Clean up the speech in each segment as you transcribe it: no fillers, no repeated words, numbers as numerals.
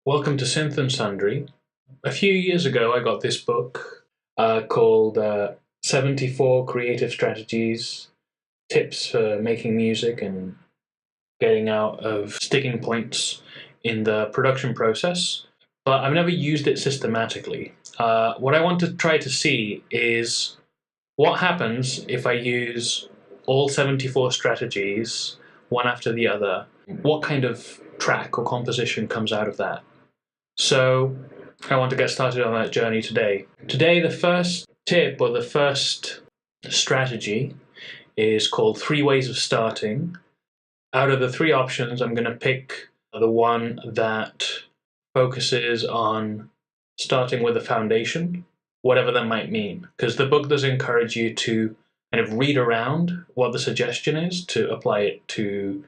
Welcome to Synth and Sundry. A few years ago, I got this book called 74 Creative Strategies, Tips for Making Music and Getting Out of Sticking Points in the Production Process, but I've never used it systematically. What I want to try to see is what happens if I use all 74 strategies, one after the other. What kind of track or composition comes out of that? So I want to get started on that journey today. Today, the first tip or the first strategy is called 3 Ways of Starting. Out of the 3 options, I'm going to pick the one that focuses on starting with a foundation, whatever that might mean, because the book does encourage you to kind of read around what the suggestion is to apply it to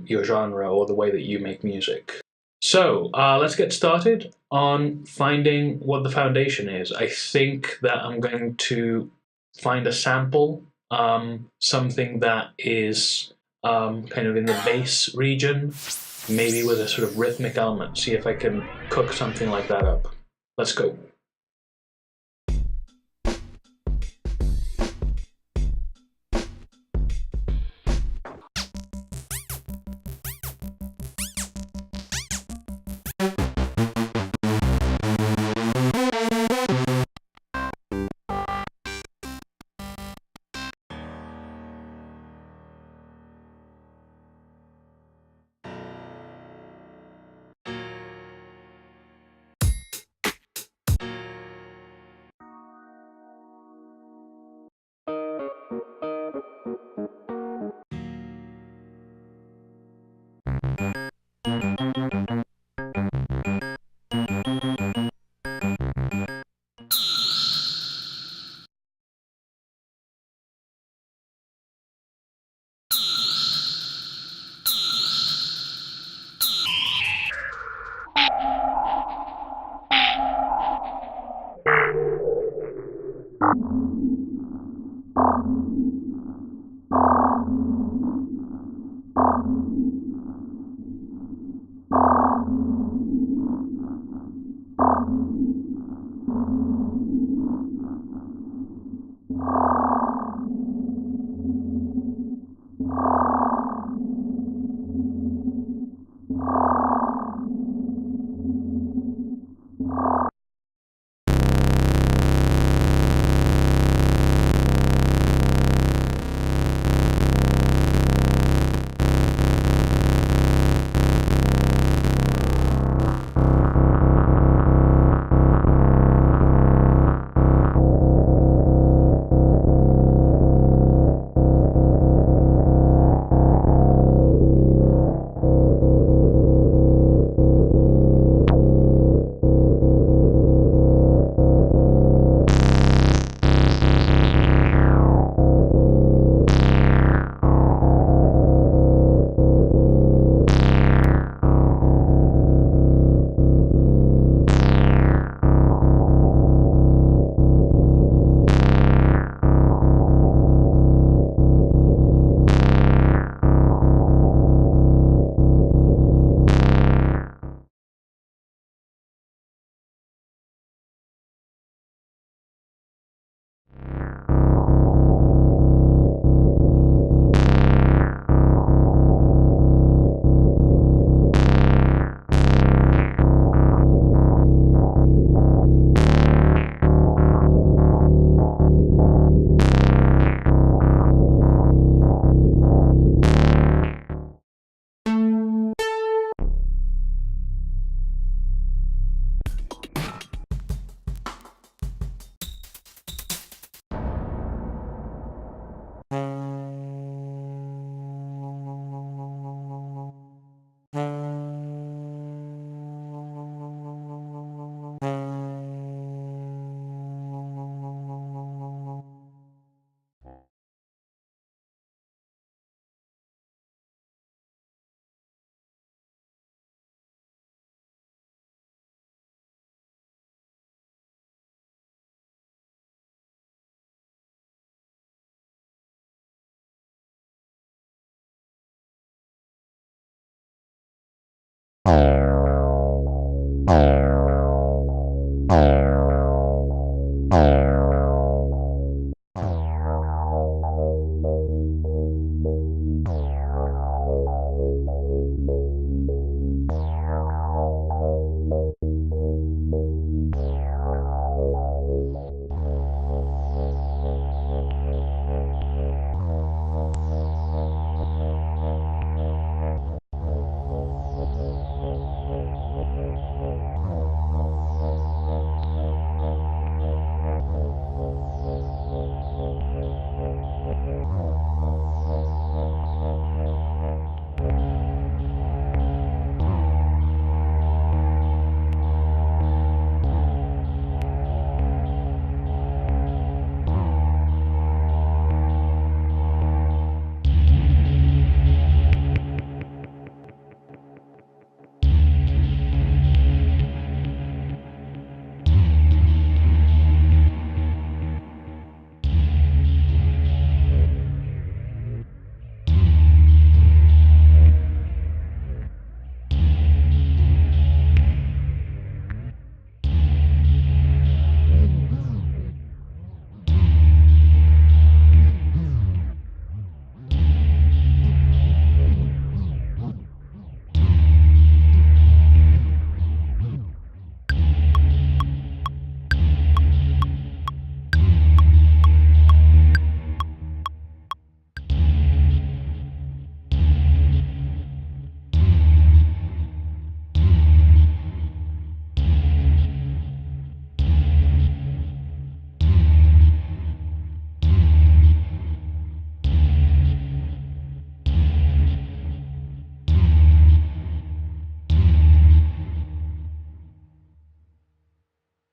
your genre or the way that you make music. So let's get started on finding what the foundation is. I think that I'm going to find a sample, something that is kind of in the bass region, maybe with a sort of rhythmic element. See if I can cook something like that up. Let's go.